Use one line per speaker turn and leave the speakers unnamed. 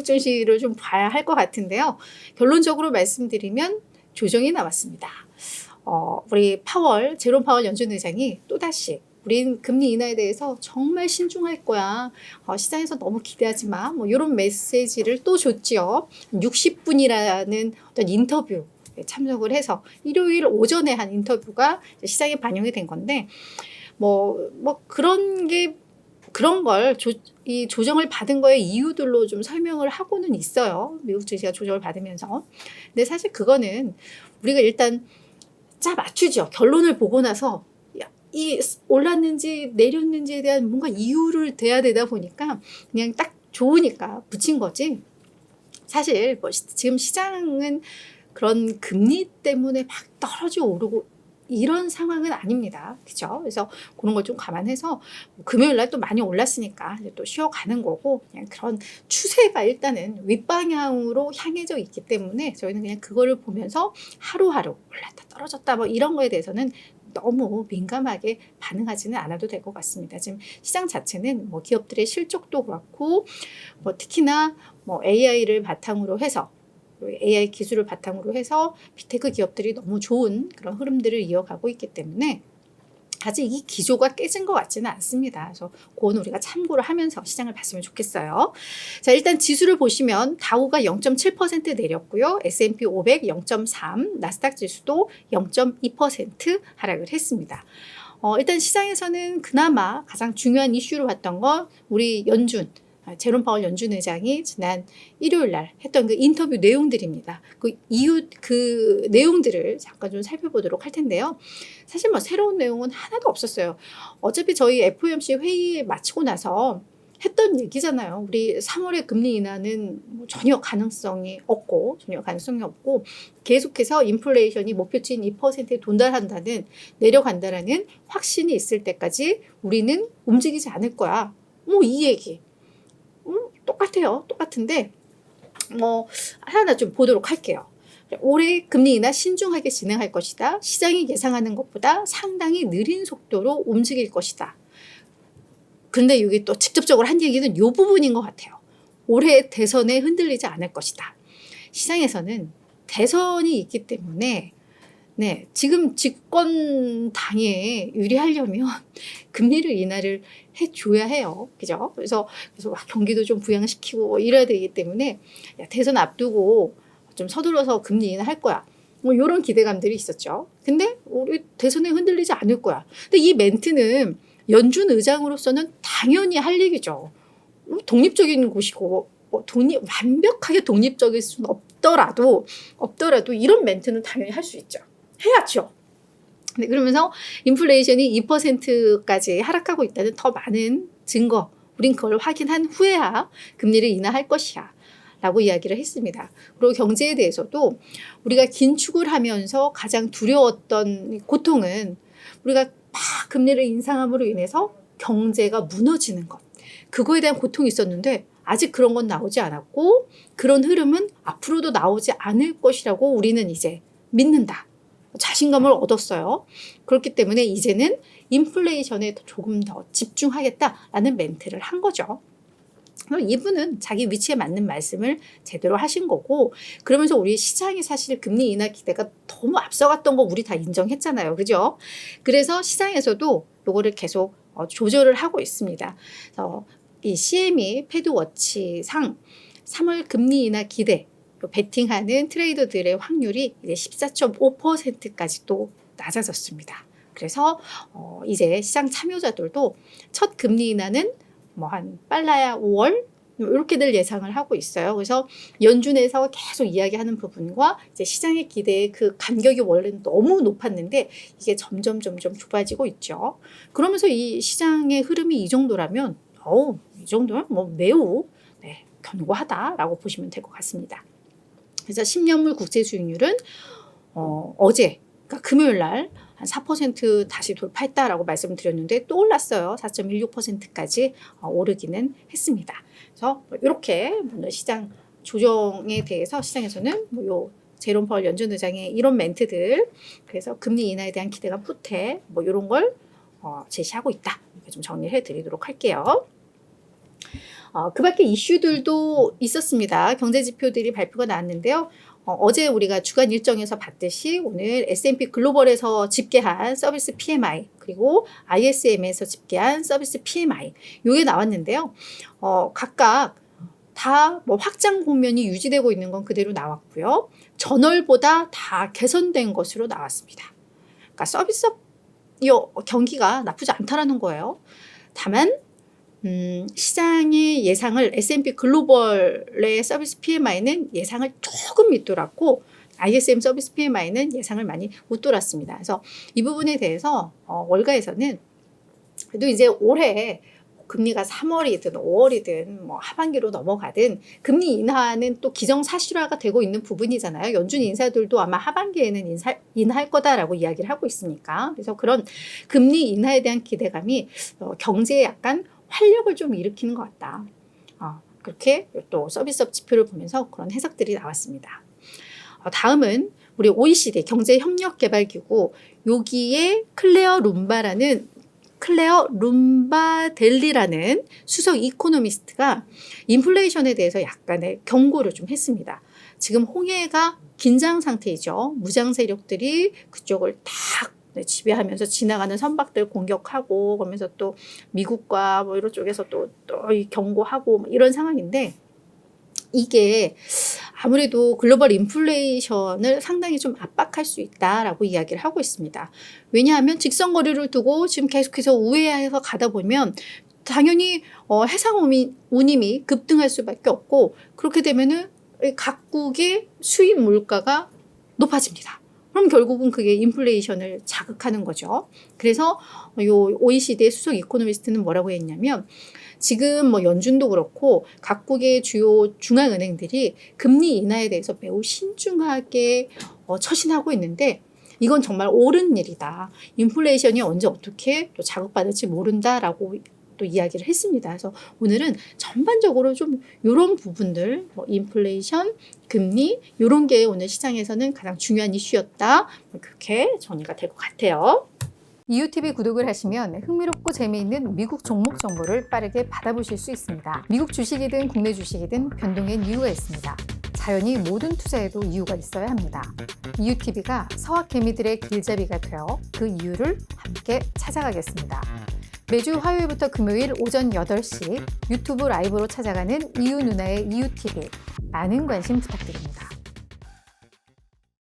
미국 증시를 좀 봐야 할 것 같은데요. 결론적으로 말씀드리면 조정이 나왔습니다. 우리 제롬 파월 연준 의장이 또다시 우린 금리 인하에 대해서 정말 신중할 거야. 시장에서 너무 기대하지 마. 뭐 이런 메시지를 또 줬지요. 60분이라는 어떤 인터뷰 참석을 해서 일요일 오전에 한 인터뷰가 시장에 반영이 된 건데 그런 걸 이 조정을 받은 거의 이유들로 좀 설명을 하고는 있어요. 미국 증시가 조정을 받으면서. 근데 사실 그거는 우리가 일단 맞추죠. 결론을 보고 나서 이 올랐는지 내렸는지에 대한 뭔가 이유를 대야 되다 보니까 그냥 딱 좋으니까 붙인 거지. 사실 지금 시장은 그런 금리 때문에 막 떨어지고 오르고 이런 상황은 아닙니다. 그죠? 그래서 그런 걸 좀 감안해서 금요일 날 또 많이 올랐으니까 이제 또 쉬어가는 거고 그냥 그런 추세가 일단은 윗방향으로 향해져 있기 때문에 저희는 그냥 그거를 보면서 하루하루 올랐다 떨어졌다 뭐 이런 거에 대해서는 너무 민감하게 반응하지는 않아도 될 것 같습니다. 지금 시장 자체는 기업들의 실적도 그렇고 특히나 AI를 바탕으로 해서 AI 기술을 바탕으로 해서 빅테크 기업들이 너무 좋은 그런 흐름들을 이어가고 있기 때문에 아직 이 기조가 깨진 것 같지는 않습니다. 그래서 그건 우리가 참고를 하면서 시장을 봤으면 좋겠어요. 자, 일단 지수를 보시면 다우가 0.7% 내렸고요. S&P 500 0.3, 나스닥 지수도 0.2% 하락을 했습니다. 일단 시장에서는 그나마 가장 중요한 이슈로 봤던 건 우리 제롬 파월 연준 의장이 지난 일요일 날 했던 그 인터뷰 내용들입니다. 그 내용들을 잠깐 좀 살펴보도록 할 텐데요. 사실 새로운 내용은 하나도 없었어요. 어차피 저희 FOMC 회의 마치고 나서 했던 얘기잖아요. 우리 3월에 금리 인하는 전혀 가능성이 없고 계속해서 인플레이션이 목표치인 2%에 내려간다라는 확신이 있을 때까지 우리는 움직이지 않을 거야. 이 얘기. 똑같아요. 똑같은데 하나 좀 보도록 할게요. 올해 금리 인하 신중하게 진행할 것이다. 시장이 예상하는 것보다 상당히 느린 속도로 움직일 것이다. 그런데 이게 또 직접적으로 한 얘기는 이 부분인 것 같아요. 올해 대선에 흔들리지 않을 것이다. 시장에서는 대선이 있기 때문에 지금 집권당에 유리하려면 금리를 인하를 해줘야 해요. 그죠? 그래서 경기도 좀 부양시키고 이래야 되기 때문에 대선 앞두고 좀 서둘러서 금리 인하할 거야. 이런 기대감들이 있었죠. 근데 우리 대선에 흔들리지 않을 거야. 근데 이 멘트는 연준 의장으로서는 당연히 할 얘기죠. 독립적인 곳이고 완벽하게 독립적일 수는 없더라도 이런 멘트는 당연히 할 수 있죠. 해야죠. 네, 그러면서 인플레이션이 2%까지 하락하고 있다는 더 많은 증거, 우린 그걸 확인한 후에야 금리를 인하할 것이야 라고 이야기를 했습니다. 그리고 경제에 대해서도 우리가 긴축을 하면서 가장 두려웠던 고통은 우리가 막 금리를 인상함으로 인해서 경제가 무너지는 것. 그거에 대한 고통이 있었는데 아직 그런 건 나오지 않았고 그런 흐름은 앞으로도 나오지 않을 것이라고 우리는 이제 믿는다. 자신감을 얻었어요. 그렇기 때문에 이제는 인플레이션에 조금 더 집중하겠다라는 멘트를 한 거죠. 이분은 자기 위치에 맞는 말씀을 제대로 하신 거고 그러면서 우리 시장이 사실 금리 인하 기대가 너무 앞서갔던 거 우리 다 인정했잖아요. 그죠? 그래서 시장에서도 요거를 계속 조절을 하고 있습니다. 이 CME 패드워치상 3월 금리 인하 기대 베팅하는 트레이더들의 확률이 이제 14.5%까지 또 낮아졌습니다. 그래서 이제 시장 참여자들도 첫 금리 인하는 한 빨라야 5월 이렇게들 예상을 하고 있어요. 그래서 연준에서 계속 이야기하는 부분과 이제 시장의 기대의 그 간격이 원래는 너무 높았는데 이게 점점 좁아지고 있죠. 그러면서 이 시장의 흐름이 이 정도라면 이 정도면 매우 견고하다라고 보시면 될 것 같습니다. 그래서 10년물 국채 수익률은 어제 그러니까 금요일 날 한 4% 다시 돌파했다라고 말씀을 드렸는데 또 올랐어요. 4.16%까지 오르기는 했습니다. 그래서 이렇게 시장 조정에 대해서 시장에서는 제롬 파월 연준 의장의 이런 멘트들 그래서 금리 인하에 대한 기대감 후퇴 이런 걸 제시하고 있다. 이렇게 좀 정리해 드리도록 할게요. 그 밖에 이슈들도 있었습니다. 경제 지표들이 발표가 나왔는데요. 어제 우리가 주간 일정에서 봤듯이 오늘 S&P 글로벌에서 집계한 서비스 PMI 그리고 ISM에서 집계한 서비스 PMI 요게 나왔는데요. 각각 다 뭐 확장 국면이 유지되고 있는 건 그대로 나왔고요. 전월보다 다 개선된 것으로 나왔습니다. 그러니까 서비스업 경기가 나쁘지 않다라는 거예요. 다만 시장의 예상을 S&P 글로벌의 서비스 PMI는 예상을 조금 밑돌았고 ISM 서비스 PMI는 예상을 많이 못 돌았습니다. 그래서 이 부분에 대해서 월가에서는 그래도 이제 올해 금리가 3월이든 5월이든 뭐 하반기로 넘어가든 금리 인하는 또 기정사실화가 되고 있는 부분이잖아요. 연준 인사들도 아마 하반기에는 인하할 거다라고 이야기를 하고 있으니까. 그래서 그런 금리 인하에 대한 기대감이 경제에 약간 활력을 좀 일으키는 것 같다. 그렇게 또 서비스업 지표를 보면서 그런 해석들이 나왔습니다. 다음은 우리 OECD 경제협력개발기구 여기에 클레어 룸바델리라는 수석 이코노미스트가 인플레이션에 대해서 약간의 경고를 좀 했습니다. 지금 홍해가 긴장 상태이죠. 무장 세력들이 그쪽을 탁 지배하면서 지나가는 선박들 공격하고 그러면서 또 미국과 뭐 이런 쪽에서 또 경고하고 뭐 이런 상황인데 이게 아무래도 글로벌 인플레이션을 상당히 좀 압박할 수 있다라고 이야기를 하고 있습니다. 왜냐하면 직선거리를 두고 지금 계속해서 우회해서 가다 보면 당연히 해상 운임이 급등할 수밖에 없고 그렇게 되면은 각국의 수입 물가가 높아집니다. 그럼 결국은 그게 인플레이션을 자극하는 거죠. 그래서 요 OECD의 수석 이코노미스트는 뭐라고 했냐면 지금 뭐 연준도 그렇고 각국의 주요 중앙은행들이 금리 인하에 대해서 매우 신중하게 처신하고 있는데 이건 정말 옳은 일이다. 인플레이션이 언제 어떻게 또 자극받을지 모른다라고 또 이야기를 했습니다. 그래서 오늘은 전반적으로 좀 이런 부분들, 뭐 인플레이션, 금리 이런 게 오늘 시장에서는 가장 중요한 이슈였다. 그렇게 정리가 될 것 같아요.
이웃TV 구독을 하시면 흥미롭고 재미있는 미국 종목 정보를 빠르게 받아보실 수 있습니다. 미국 주식이든 국내 주식이든 변동엔 이유가 있습니다. 자연히 모든 투자에도 이유가 있어야 합니다. 이웃TV가 서학개미들의 길잡이가 되어 그 이유를 함께 찾아가겠습니다. 매주 화요일부터 금요일 오전 8시 유튜브 라이브로 찾아가는 이웃 누나의 이웃TV 많은 관심 부탁드립니다.